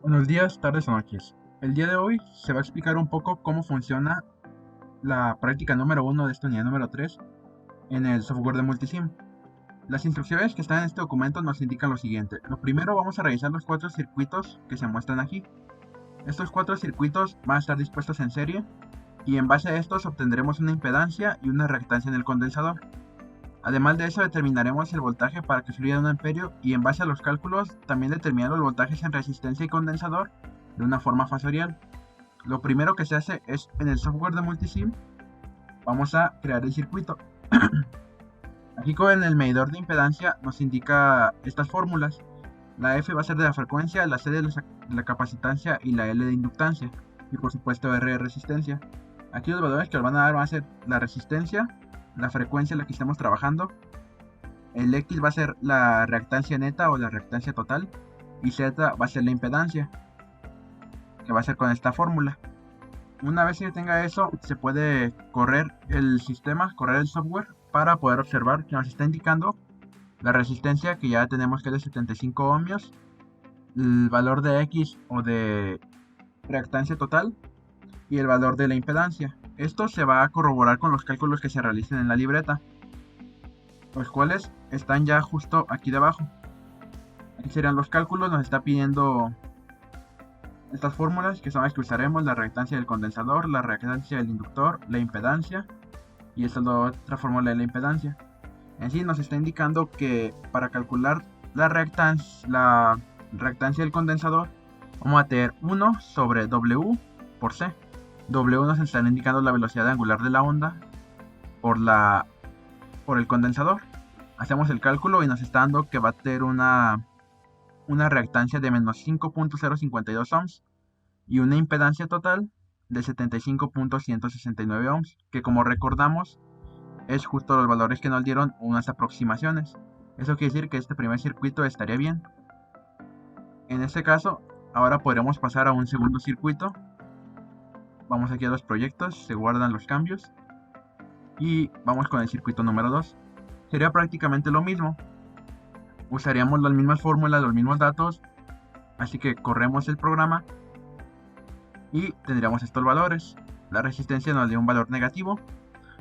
Buenos días, tardes o noches. El día de hoy se va a explicar un poco cómo funciona la práctica número uno de esta unidad número 3 en el software de Multisim. Las instrucciones que están en este documento nos indican lo siguiente. Lo primero, vamos a revisar los cuatro circuitos que se muestran aquí. Estos cuatro circuitos van a estar dispuestos en serie y en base a estos obtendremos una impedancia y una reactancia en el condensador. Además de eso, determinaremos el voltaje para que fluya de 1 amperio y en base a los cálculos también determinar los voltajes en resistencia y condensador de una forma fasorial. Lo primero que se hace es en el software de Multisim, vamos a crear el circuito. Aquí con el medidor de impedancia nos indica estas fórmulas. La F va a ser de la frecuencia, la C de la capacitancia y la L de inductancia. Y por supuesto R de resistencia. Aquí los valores que nos van a dar van a ser la resistencia, la frecuencia en la que estamos trabajando. El X va a ser la reactancia neta o la reactancia total. Y Z va a ser la impedancia, que va a ser con esta fórmula. Una vez que tenga eso, se puede correr el sistema, correr el software para poder observar que nos está indicando la resistencia, que ya tenemos que es de 75 ohmios, el valor de X o de reactancia total y el valor de la impedancia. Esto se va a corroborar con los cálculos que se realicen en la libreta, los cuales están ya justo aquí debajo. Aquí serían los cálculos, nos está pidiendo estas fórmulas que son las que usaremos: la reactancia del condensador, la reactancia del inductor, la impedancia, y esta es la otra fórmula de la impedancia. En sí nos está indicando que para calcular la reactancia del condensador vamos a tener 1 sobre W por C. W nos está indicando la velocidad angular de la onda por el condensador. Hacemos el cálculo y nos está dando que va a tener una reactancia de menos 5.052 ohms y una impedancia total de 75.169 ohms, que como recordamos es justo los valores que nos dieron unas aproximaciones. Eso quiere decir que este primer circuito estaría bien. En este caso, ahora podremos pasar a un segundo circuito. Vamos aquí a los proyectos, se guardan los cambios y vamos con el circuito número 2. Sería prácticamente lo mismo. Usaríamos las mismas fórmulas, los mismos datos, así que corremos el programa y tendríamos estos valores. La resistencia nos dio un valor negativo,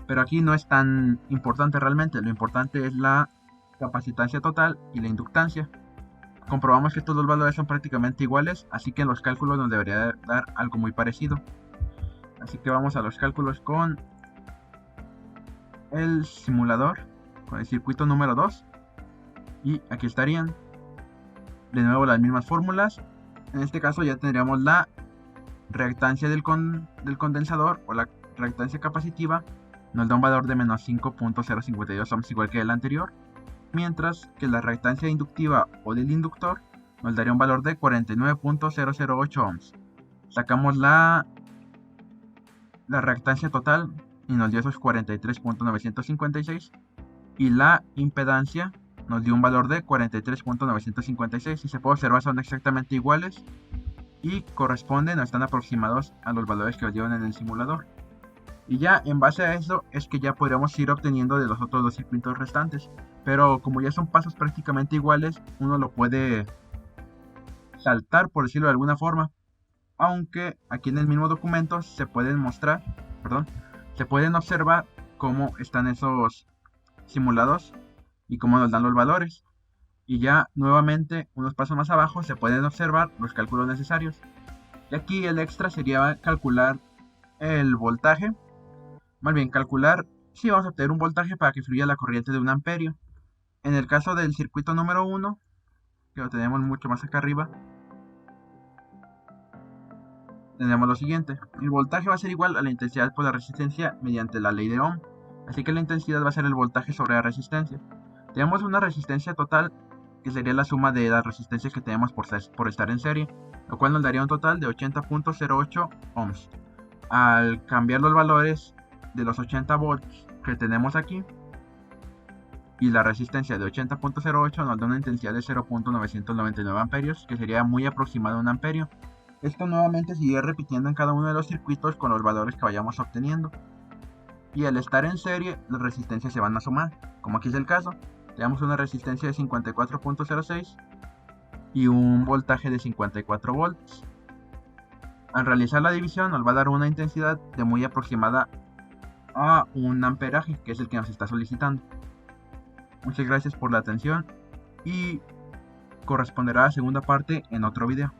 pero aquí no es tan importante realmente. Lo importante es la capacitancia total y la inductancia. Comprobamos que estos dos valores son prácticamente iguales, así que en los cálculos nos debería dar algo muy parecido. Así que vamos a los cálculos con el simulador, con el circuito número 2, y aquí estarían de nuevo las mismas fórmulas. En este caso ya tendríamos la reactancia del condensador o la reactancia capacitiva, nos da un valor de menos 5.052 ohms igual que el anterior, mientras que la reactancia inductiva o del inductor nos daría un valor de 49.008 ohms. Sacamos la reactancia total y nos dio esos 43.956 y la impedancia nos dio un valor de 43.956 y se puede observar son exactamente iguales y corresponden o están aproximados a los valores que nos dieron en el simulador. Y ya en base a eso es que ya podríamos ir obteniendo de los otros dos circuitos restantes. Pero como ya son pasos prácticamente iguales, uno lo puede saltar, por decirlo de alguna forma. Aunque aquí en el mismo documento se pueden mostrar, se pueden observar cómo están esos simulados y cómo nos dan los valores. Y ya nuevamente, unos pasos más abajo, se pueden observar los cálculos necesarios. Y aquí el extra sería calcular el voltaje. Más bien, calcular si vamos a obtener un voltaje para que fluya la corriente de 1 amperio. En el caso del circuito número 1, que lo tenemos mucho más acá arriba, tendremos lo siguiente. El voltaje va a ser igual a la intensidad por la resistencia mediante la ley de Ohm. Así que la intensidad va a ser el voltaje sobre la resistencia. Tenemos una resistencia total que sería la suma de las resistencias que tenemos por estar en serie, lo cual nos daría un total de 80.08 ohms. Al cambiar los valores de los 80 volts que tenemos aquí y la resistencia de 80.08 nos da una intensidad de 0.999 amperios, que sería muy aproximado a 1 amperio. Esto nuevamente sigue repitiendo en cada uno de los circuitos con los valores que vayamos obteniendo. Y al estar en serie, las resistencias se van a sumar, como aquí es el caso. Tenemos una resistencia de 54.06 y un voltaje de 54 volts. Al realizar la división nos va a dar una intensidad de muy aproximada a un amperaje, que es el que nos está solicitando. Muchas gracias por la atención y corresponderá a la segunda parte en otro video.